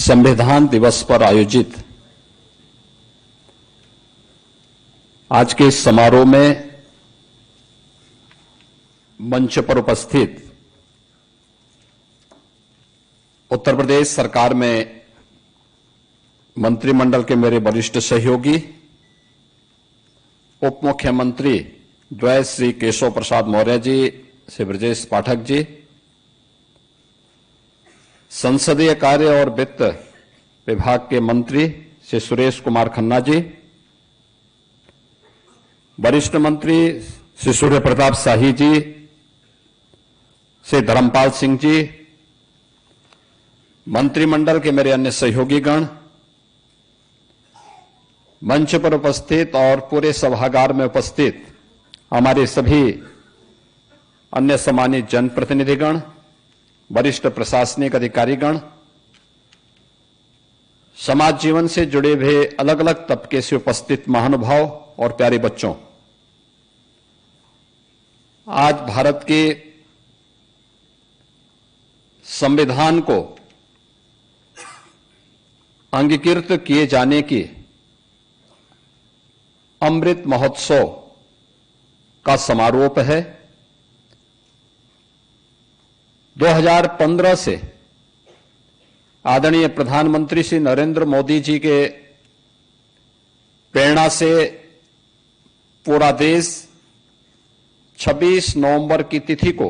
संविधान दिवस पर आयोजित आज के इस समारोह में मंच पर उपस्थित उत्तर प्रदेश सरकार में मंत्रिमंडल के मेरे वरिष्ठ सहयोगी उप मुख्यमंत्री द्वय श्री केशव प्रसाद मौर्य जी, श्री ब्रजेश पाठक जी, संसदीय कार्य और वित्त विभाग के मंत्री श्री सुरेश कुमार खन्ना जी, वरिष्ठ मंत्री श्री सूर्य प्रताप शाही जी, श्री धर्मपाल सिंह जी, मंत्रिमंडल के मेरे अन्य सहयोगीगण, मंच पर उपस्थित और पूरे सभागार में उपस्थित हमारे सभी अन्य सम्मानित जनप्रतिनिधिगण, वरिष्ठ प्रशासनिक अधिकारीगण, समाज जीवन से जुड़े हुए अलग अलग तबके से उपस्थित महानुभाव और प्यारे बच्चों, आज भारत के संविधान को अंगीकृत किए जाने की अमृत महोत्सव का समारोह है। 2015 से आदरणीय प्रधानमंत्री श्री नरेंद्र मोदी जी के प्रेरणा से पूरा देश 26 नवंबर की तिथि को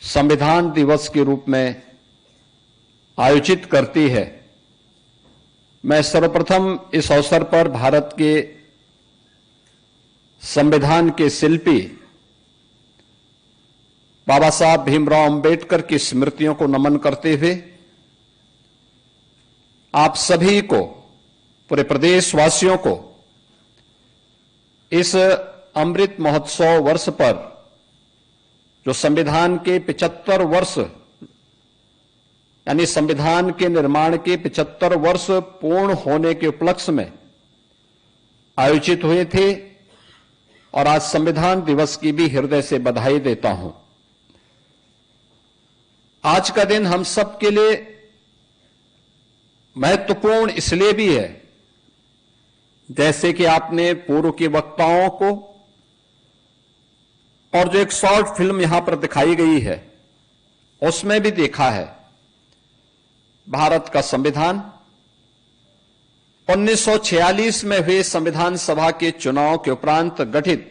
संविधान दिवस के रूप में आयोजित करती है। मैं सर्वप्रथम इस अवसर पर भारत के संविधान के शिल्पी बाबा साहब भीमराव अंबेडकर की स्मृतियों को नमन करते हुए आप सभी को, पूरे प्रदेशवासियों को इस अमृत महोत्सव वर्ष पर, जो संविधान के 75 वर्ष यानी संविधान के निर्माण के 75 वर्ष पूर्ण होने के उपलक्ष्य में आयोजित हुए थे, और आज संविधान दिवस की भी हृदय से बधाई देता हूं। आज का दिन हम सब के लिए महत्वपूर्ण इसलिए भी है, जैसे कि आपने पूर्व के वक्ताओं को और जो एक शॉर्ट फिल्म यहां पर दिखाई गई है उसमें भी देखा है। भारत का संविधान 1946 में हुए संविधान सभा के चुनाव के उपरांत गठित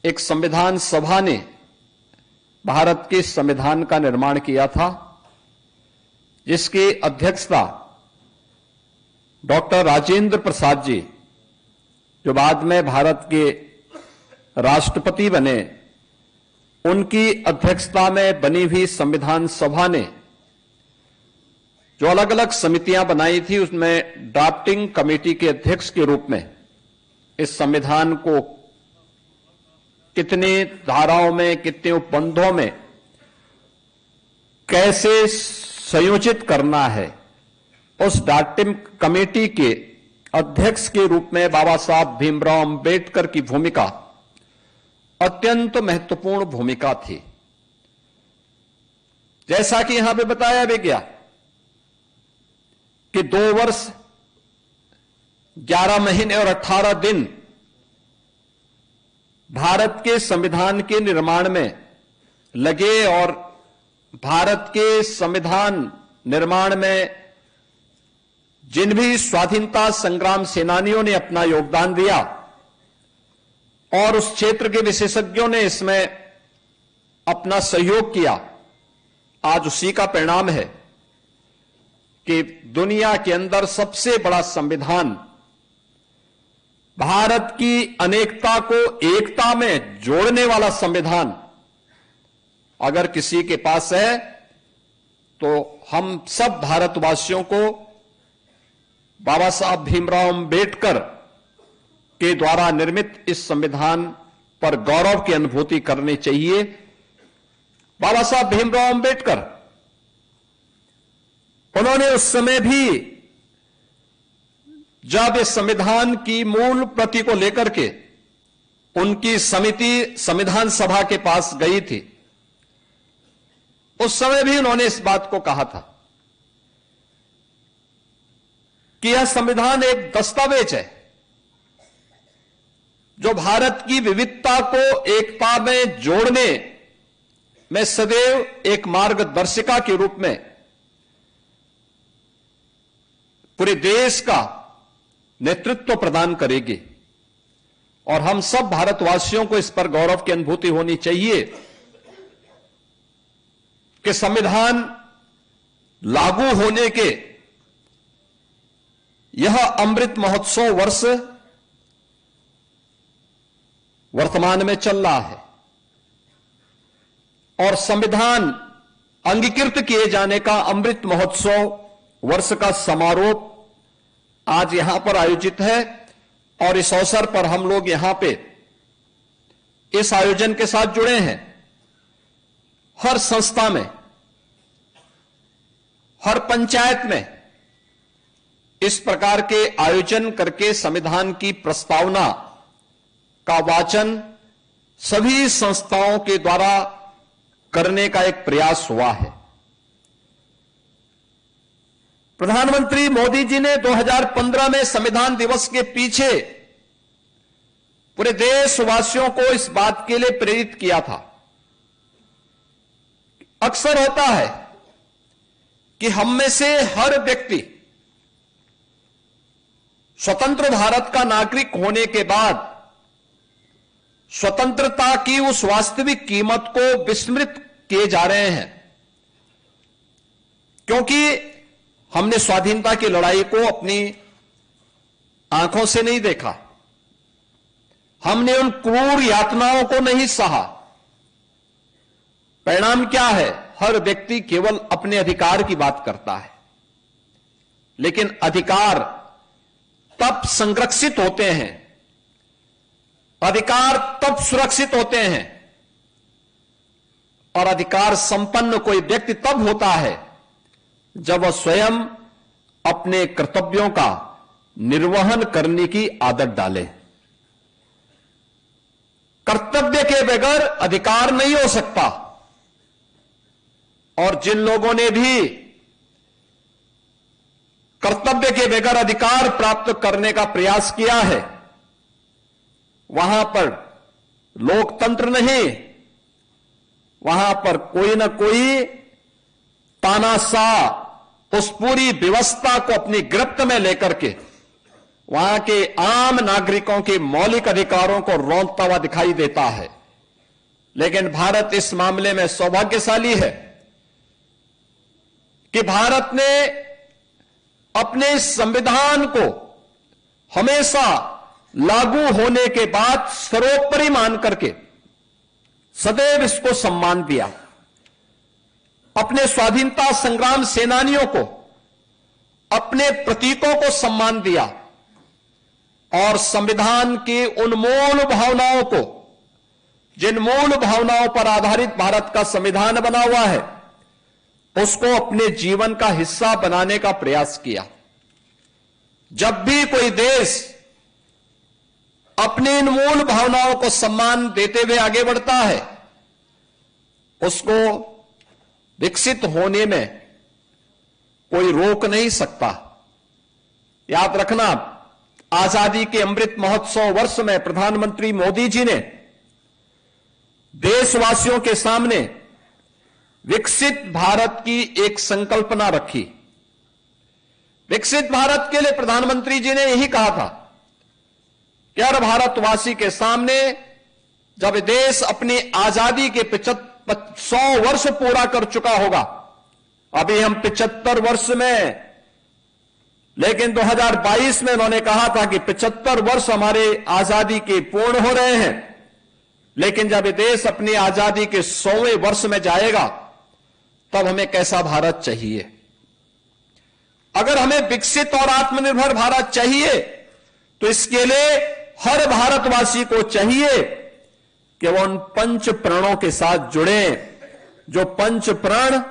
एक संविधान सभा ने भारत के संविधान का निर्माण किया था, जिसकी अध्यक्षता डॉक्टर राजेंद्र प्रसाद जी, जो बाद में भारत के राष्ट्रपति बने, उनकी अध्यक्षता में बनी हुई संविधान सभा ने जो अलग अलग समितियां बनाई थी, उसमें ड्राफ्टिंग कमेटी के अध्यक्ष के रूप में इस संविधान को कितनी धाराओं में, कितने उपबंधों में कैसे संयोजित करना है, उस ड्राफ्टिंग कमेटी के अध्यक्ष के रूप में बाबा साहब भीमराव अंबेडकर की भूमिका अत्यंत महत्वपूर्ण भूमिका थी। जैसा कि यहां पे बताया भी गया कि 2 वर्ष 11 महीने और 18 दिन भारत के संविधान के निर्माण में लगे, और भारत के संविधान निर्माण में जिन भी स्वाधीनता संग्राम सेनानियों ने अपना योगदान दिया और उस क्षेत्र के विशेषज्ञों ने इसमें अपना सहयोग किया, आज उसी का परिणाम है कि दुनिया के अंदर सबसे बड़ा संविधान, भारत की अनेकता को एकता में जोड़ने वाला संविधान अगर किसी के पास है तो हम सब भारतवासियों को बाबा साहब भीमराव अंबेडकर के द्वारा निर्मित इस संविधान पर गौरव की अनुभूति करनी चाहिए। बाबा साहब भीमराव अंबेडकर, उन्होंने उस समय भी जब इस संविधान की मूल प्रति को लेकर के उनकी समिति संविधान सभा के पास गई थी, उस समय भी उन्होंने इस बात को कहा था कि यह संविधान एक दस्तावेज है जो भारत की विविधता को एकता में जोड़ने में सदैव एक मार्गदर्शिका के रूप में पूरे देश का नेतृत्व प्रदान करेगी। और हम सब भारतवासियों को इस पर गौरव की अनुभूति होनी चाहिए कि संविधान लागू होने के यह अमृत महोत्सव वर्ष वर्तमान में चल रहा है और संविधान अंगीकृत किए जाने का अमृत महोत्सव वर्ष का समारोह आज यहां पर आयोजित है। और इस अवसर पर हम लोग यहां पे इस आयोजन के साथ जुड़े हैं। हर संस्था में, हर पंचायत में इस प्रकार के आयोजन करके संविधान की प्रस्तावना का वाचन सभी संस्थाओं के द्वारा करने का एक प्रयास हुआ है। प्रधानमंत्री मोदी जी ने 2015 में संविधान दिवस के पीछे पूरे देशवासियों को इस बात के लिए प्रेरित किया था। अक्सर होता है कि हम में से हर व्यक्ति स्वतंत्र भारत का नागरिक होने के बाद स्वतंत्रता की उस वास्तविक कीमत को विस्मृत किए जा रहे हैं, क्योंकि हमने स्वाधीनता की लड़ाई को अपनी आंखों से नहीं देखा, हमने उन क्रूर यातनाओं को नहीं सहा। परिणाम क्या है? हर व्यक्ति केवल अपने अधिकार की बात करता है, लेकिन अधिकार तब संरक्षित होते हैं, अधिकार तब सुरक्षित होते हैं और अधिकार संपन्न कोई व्यक्ति तब होता है जब वह स्वयं अपने कर्तव्यों का निर्वहन करने की आदत डाले। कर्तव्य के बगैर अधिकार नहीं हो सकता। और जिन लोगों ने भी कर्तव्य के बगैर अधिकार प्राप्त करने का प्रयास किया है, वहां पर लोकतंत्र नहीं, वहां पर कोई ना कोई तानाशाह उस पूरी व्यवस्था को अपनी गिरफ्त में लेकर के वहां के आम नागरिकों के मौलिक अधिकारों को रौंदता हुआ दिखाई देता है। लेकिन भारत इस मामले में सौभाग्यशाली है कि भारत ने अपने संविधान को हमेशा लागू होने के बाद सर्वोपरि मान करके सदैव इसको सम्मान दिया। अपने स्वाधीनता संग्राम सेनानियों को, अपने प्रतीकों को सम्मान दिया और संविधान की उन मूल भावनाओं को, जिन मूल भावनाओं पर आधारित भारत का संविधान बना हुआ है, उसको अपने जीवन का हिस्सा बनाने का प्रयास किया। जब भी कोई देश अपने इन मूल भावनाओं को सम्मान देते हुए आगे बढ़ता है, उसको विकसित होने में कोई रोक नहीं सकता। याद रखना, आजादी के अमृत महोत्सव वर्ष में प्रधानमंत्री मोदी जी ने देशवासियों के सामने विकसित भारत की एक संकल्पना रखी। विकसित भारत के लिए प्रधानमंत्री जी ने यही कहा था कि हर भारतवासी के सामने, जब देश अपनी आजादी के 100 वर्ष पूरा कर चुका होगा, अभी हम 75 वर्ष में, लेकिन 2022 में उन्होंने कहा था कि 75 वर्ष हमारे आजादी के पूर्ण हो रहे हैं, लेकिन जब देश अपनी आजादी के 100वें वर्ष में जाएगा तब हमें कैसा भारत चाहिए। अगर हमें विकसित और आत्मनिर्भर भारत चाहिए तो इसके लिए हर भारतवासी को चाहिए कि वो उन पंच प्रणों के साथ जुड़े, जो पंच प्रण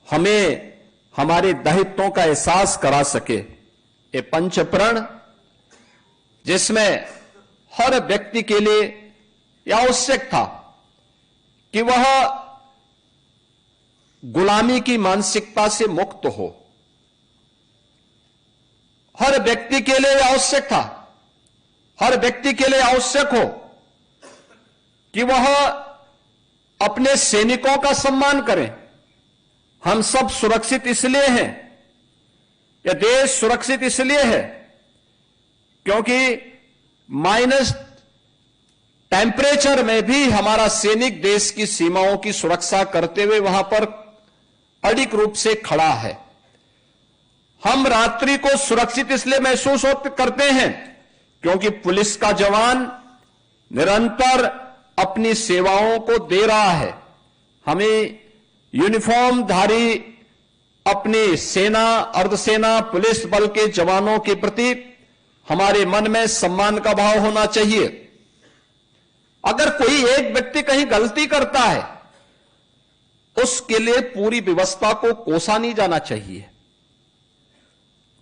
हमें हमारे दायित्वों का एहसास करा सके। ये पंच प्रण जिसमें हर व्यक्ति के लिए यह आवश्यक था कि वह गुलामी की मानसिकता से मुक्त हो, हर व्यक्ति के लिए आवश्यक था, हर व्यक्ति के लिए आवश्यक हो कि वह अपने सैनिकों का सम्मान करें। हम सब सुरक्षित इसलिए हैं, यह देश सुरक्षित इसलिए है क्योंकि माइनस टेम्परेचर में भी हमारा सैनिक देश की सीमाओं की सुरक्षा करते हुए वहां पर अडिग रूप से खड़ा है। हम रात्रि को सुरक्षित इसलिए महसूस करते हैं क्योंकि पुलिस का जवान निरंतर अपनी सेवाओं को दे रहा है। हमें यूनिफॉर्मधारी अपनी सेना, अर्धसेना, पुलिस बल के जवानों के प्रति हमारे मन में सम्मान का भाव होना चाहिए। अगर कोई एक व्यक्ति कहीं गलती करता है, उसके लिए पूरी व्यवस्था को कोसा नहीं जाना चाहिए।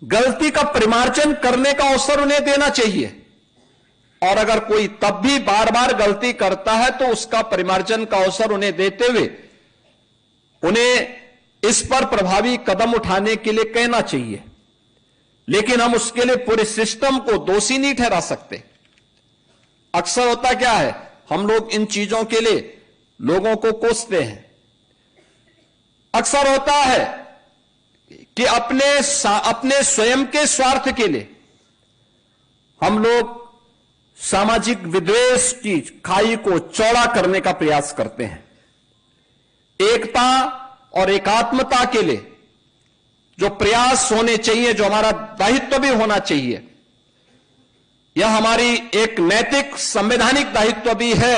गलती का परिमार्जन करने का अवसर उन्हें देना चाहिए, और अगर कोई तब भी बार बार गलती करता है तो उसका परिमार्जन का अवसर उन्हें देते हुए उन्हें इस पर प्रभावी कदम उठाने के लिए कहना चाहिए। लेकिन हम उसके लिए पूरे सिस्टम को दोषी नहीं ठहरा सकते। अक्सर होता क्या है, हम लोग इन चीजों के लिए लोगों को कोसते हैं। अक्सर होता है कि अपने स्वयं के स्वार्थ के लिए हम लोग सामाजिक विद्वेष की खाई को चौड़ा करने का प्रयास करते हैं। एकता और एकात्मता के लिए जो प्रयास होने चाहिए, जो हमारा दायित्व भी होना चाहिए, यह हमारी एक नैतिक संवैधानिक दायित्व भी है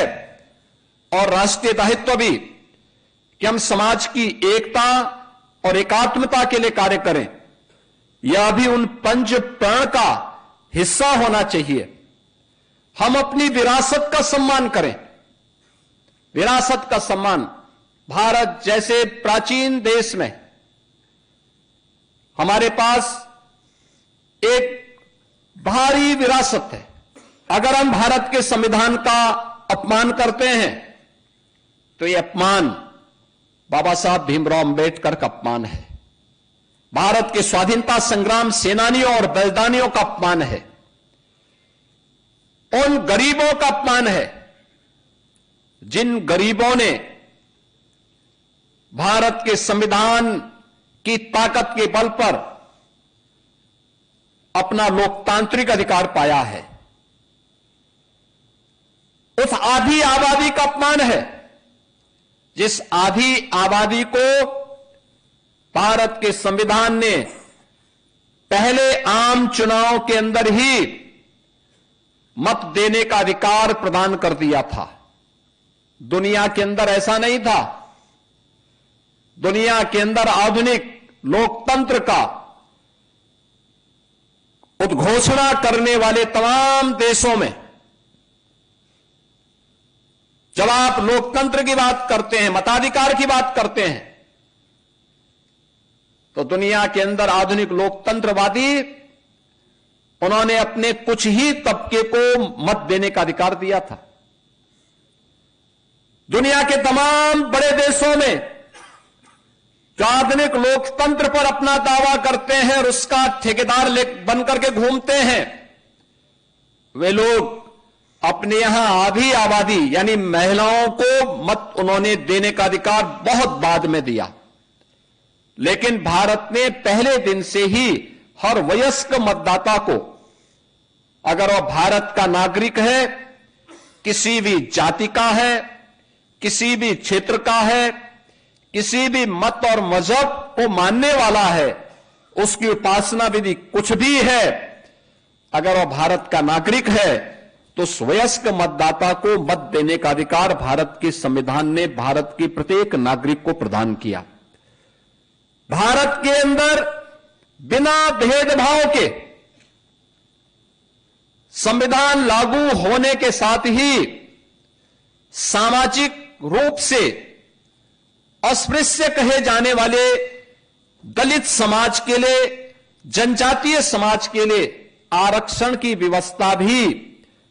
और राष्ट्रीय दायित्व भी कि हम समाज की एकता और एकात्मता के लिए कार्य करें। यह भी उन पंच प्रण का हिस्सा होना चाहिए। हम अपनी विरासत का सम्मान करें। विरासत का सम्मान, भारत जैसे प्राचीन देश में हमारे पास एक भारी विरासत है। अगर हम भारत के संविधान का अपमान करते हैं तो यह अपमान बाबा साहब भीमराव अंबेडकर का अपमान है, भारत के स्वाधीनता संग्राम सेनानियों और बलिदानियों का अपमान है, उन गरीबों का अपमान है जिन गरीबों ने भारत के संविधान की ताकत के बल पर अपना लोकतांत्रिक अधिकार पाया है। उस आधी आबादी का अपमान है जिस आधी आबादी को भारत के संविधान ने पहले आम चुनाव के अंदर ही मत देने का अधिकार प्रदान कर दिया था। दुनिया के अंदर ऐसा नहीं था। दुनिया के अंदर आधुनिक लोकतंत्र का उद्घोषणा करने वाले तमाम देशों में जब आप लोकतंत्र की बात करते हैं, मताधिकार की बात करते हैं, तो दुनिया के अंदर आधुनिक लोकतंत्रवादी उन्होंने अपने कुछ ही तबके को मत देने का अधिकार दिया था। दुनिया के तमाम बड़े देशों में जो आधुनिक लोकतंत्र पर अपना दावा करते हैं और उसका ठेकेदार बनकर के घूमते हैं, वे लोग अपने यहां आधी आबादी यानी महिलाओं को मत उन्होंने देने का अधिकार बहुत बाद में दिया। लेकिन भारत ने पहले दिन से ही हर वयस्क मतदाता को, अगर वह भारत का नागरिक है, किसी भी जाति का है, किसी भी क्षेत्र का है, किसी भी मत और मजहब को मानने वाला है, उसकी उपासना विधि कुछ भी है, अगर वह भारत का नागरिक है तो वयस्क मतदाता को मत देने का अधिकार भारत के संविधान ने भारत के प्रत्येक नागरिक को प्रदान किया। भारत के अंदर बिना भेदभाव के संविधान लागू होने के साथ ही सामाजिक रूप से अस्पृश्य कहे जाने वाले दलित समाज के लिए, जनजातीय समाज के लिए आरक्षण की व्यवस्था भी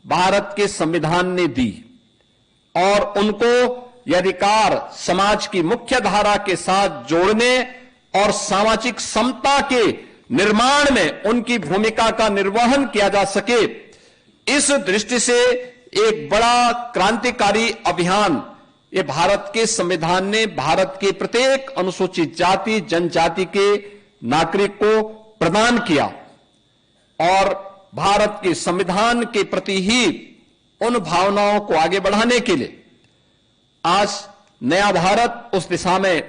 भारत के संविधान ने दी और उनको यह अधिकार समाज की मुख्य धारा के साथ जोड़ने और सामाजिक समता के निर्माण में उनकी भूमिका का निर्वहन किया जा सके, इस दृष्टि से एक बड़ा क्रांतिकारी अभियान ये भारत के संविधान ने भारत के प्रत्येक अनुसूचित जाति जनजाति के नागरिक को प्रदान किया और भारत के संविधान के प्रति ही उन भावनाओं को आगे बढ़ाने के लिए आज नया भारत उस दिशा में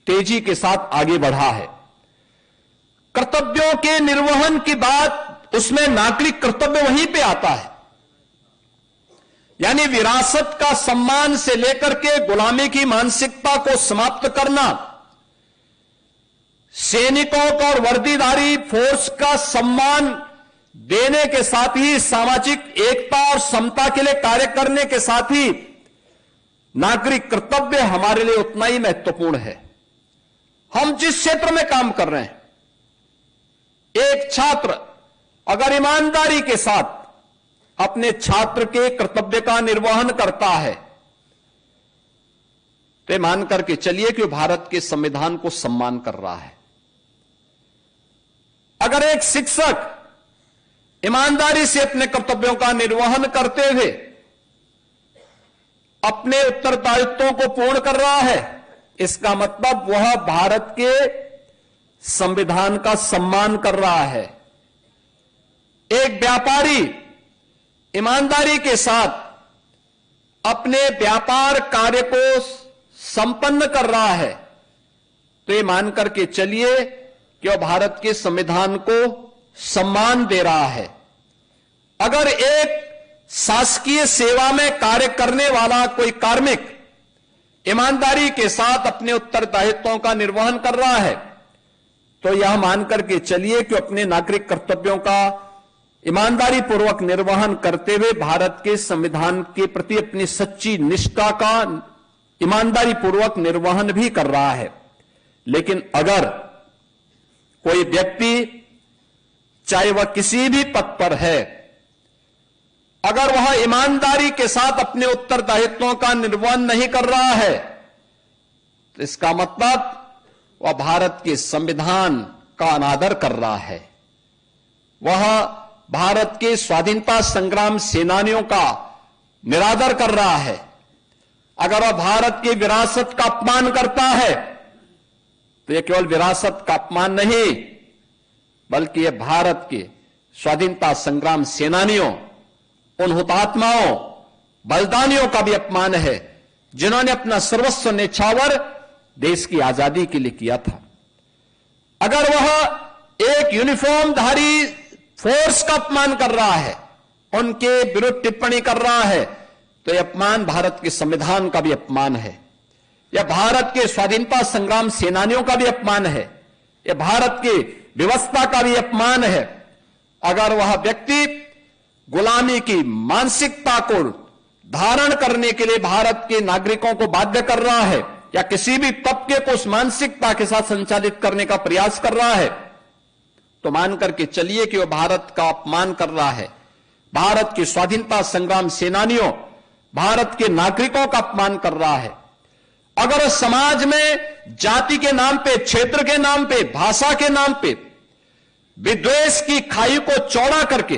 तेजी के साथ आगे बढ़ा है। कर्तव्यों के निर्वहन की बात, उसमें नागरिक कर्तव्य वहीं पे आता है, यानी विरासत का सम्मान से लेकर के गुलामी की मानसिकता को समाप्त करना, सैनिकों का और वर्दीधारी फोर्स का सम्मान देने के साथ ही सामाजिक एकता और समता के लिए कार्य करने के साथ ही नागरिक कर्तव्य हमारे लिए उतना ही महत्वपूर्ण है। हम जिस क्षेत्र में काम कर रहे हैं, एक छात्र अगर ईमानदारी के साथ अपने छात्र के कर्तव्य का निर्वहन करता है तो मान करके चलिए कि वो भारत के संविधान को सम्मान कर रहा है। अगर एक शिक्षक ईमानदारी से अपने कर्तव्यों का निर्वहन करते हुए अपने उत्तरदायित्वों को पूर्ण कर रहा है, इसका मतलब वह भारत के संविधान का सम्मान कर रहा है। एक व्यापारी ईमानदारी के साथ अपने व्यापार कार्य को संपन्न कर रहा है तो ये मान करके चलिए कि वह भारत के संविधान को सम्मान दे रहा है। अगर एक शासकीय सेवा में कार्य करने वाला कोई कार्मिक ईमानदारी के साथ अपने उत्तरदायित्वों का निर्वहन कर रहा है तो यह मान करके चलिए कि अपने नागरिक कर्तव्यों का ईमानदारी पूर्वक निर्वहन करते हुए भारत के संविधान के प्रति अपनी सच्ची निष्ठा का ईमानदारी पूर्वक निर्वहन भी कर रहा है। लेकिन अगर कोई व्यक्ति, चाहे वह किसी भी पद पर है, अगर वह ईमानदारी के साथ अपने उत्तरदायित्वों का निर्वहन नहीं कर रहा है तो इसका मतलब वह भारत के संविधान का अनादर कर रहा है, वह भारत के स्वाधीनता संग्राम सेनानियों का निरादर कर रहा है। अगर वह भारत की विरासत का अपमान करता है तो यह केवल विरासत का अपमान नहीं बल्कि यह भारत के स्वाधीनता संग्राम सेनानियों, उन हुतात्माओं, बलिदानियों का भी अपमान है जिन्होंने अपना सर्वस्व न्यौछावर देश की आजादी के लिए किया था। अगर वह एक यूनिफॉर्मधारी फोर्स का अपमान कर रहा है, उनके विरुद्ध टिप्पणी कर रहा है तो यह अपमान भारत के संविधान का भी अपमान है, यह भारत के स्वाधीनता संग्राम सेनानियों का भी अपमान है, यह भारत की व्यवस्था का भी अपमान है। अगर वह व्यक्ति गुलामी की मानसिकता को धारण करने के लिए भारत के नागरिकों को बाध्य कर रहा है या किसी भी तबके को उस मानसिकता के साथ संचालित करने का प्रयास कर रहा है तो मान करके चलिए कि वह भारत का अपमान कर रहा है, भारत की स्वाधीनता संग्राम सेनानियों, भारत के नागरिकों का अपमान कर रहा है। अगर समाज में जाति के नाम पे, क्षेत्र के नाम पे, भाषा के नाम पे विद्वेष की खाई को चौड़ा करके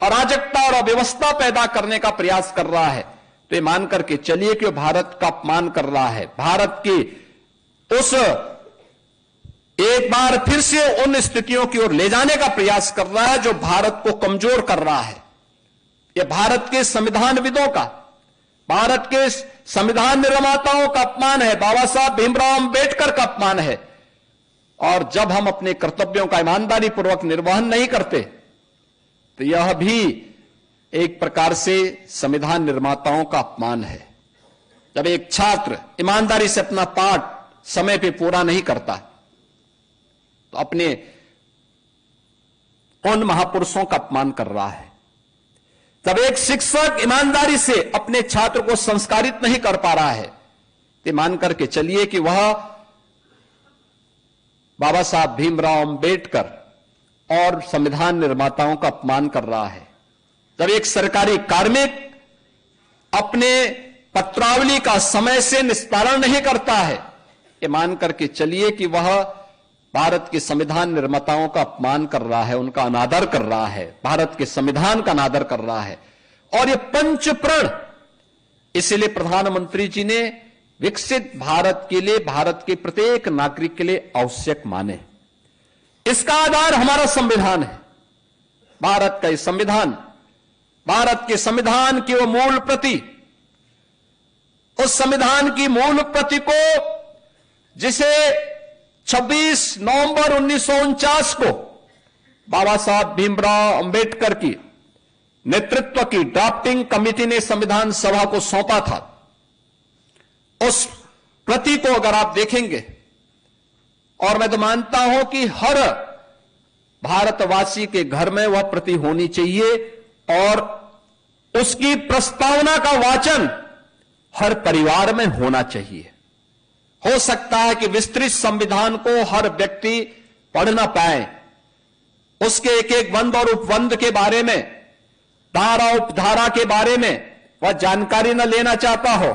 अराजकता और अव्यवस्था पैदा करने का प्रयास कर रहा है तो ये मान करके चलिए कि वह भारत का अपमान कर रहा है, भारत की उस एक बार फिर से उन स्थितियों की ओर ले जाने का प्रयास कर रहा है जो भारत को कमजोर कर रहा है। यह भारत के संविधानविदों का, भारत के संविधान निर्माताओं का अपमान है, बाबा साहब भीमराव अंबेडकर का अपमान है। और जब हम अपने कर्तव्यों का ईमानदारी पूर्वक निर्वहन नहीं करते तो यह भी एक प्रकार से संविधान निर्माताओं का अपमान है। जब एक छात्र ईमानदारी से अपना पाठ समय पे पूरा नहीं करता तो अपने उन महापुरुषों का अपमान कर रहा है। जब एक शिक्षक ईमानदारी से अपने छात्र को संस्कारित नहीं कर पा रहा है तो मान करके चलिए कि वह बाबा साहब भीमराव अंबेडकर और संविधान निर्माताओं का अपमान कर रहा है। जब एक सरकारी कार्मिक अपने पत्रावली का समय से निस्तारण नहीं करता है, ये मान करके चलिए कि वह भारत के संविधान निर्माताओं का अपमान कर रहा है, उनका अनादर कर रहा है, भारत के संविधान का अनादर कर रहा है। और ये पंचप्रण इसलिए प्रधानमंत्री जी ने विकसित भारत के लिए, भारत के प्रत्येक नागरिक के लिए आवश्यक माने। इसका आधार हमारा संविधान है। भारत का ये संविधान, भारत के संविधान की वो मूल प्रति, उस संविधान की मूल प्रति को जिसे 26 नवंबर 1949 को बाबा साहब भीमराव अंबेडकर की नेतृत्व की ड्राफ्टिंग कमेटी ने संविधान सभा को सौंपा था, उस प्रति को अगर आप देखेंगे, और मैं तो मानता हूं कि हर भारतवासी के घर में वह प्रति होनी चाहिए और उसकी प्रस्तावना का वाचन हर परिवार में होना चाहिए। हो सकता है कि विस्तृत संविधान को हर व्यक्ति पढ़ ना पाए, उसके एक एक बंद और उपबंध के बारे में, धारा उपधारा के बारे में वह जानकारी न लेना चाहता हो,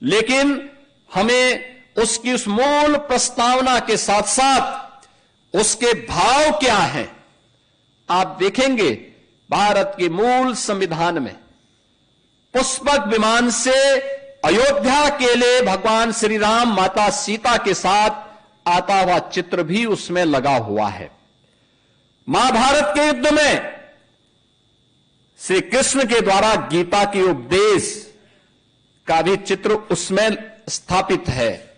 लेकिन हमें उसकी उस मूल प्रस्तावना के साथ साथ उसके भाव क्या हैं, आप देखेंगे भारत के मूल संविधान में पुष्पक विमान से अयोध्या के लिए भगवान श्री राम माता सीता के साथ आता हुआ चित्र भी उसमें लगा हुआ है। महाभारत के युद्ध में श्री कृष्ण के द्वारा गीता के उपदेश का भी चित्र उसमें स्थापित है।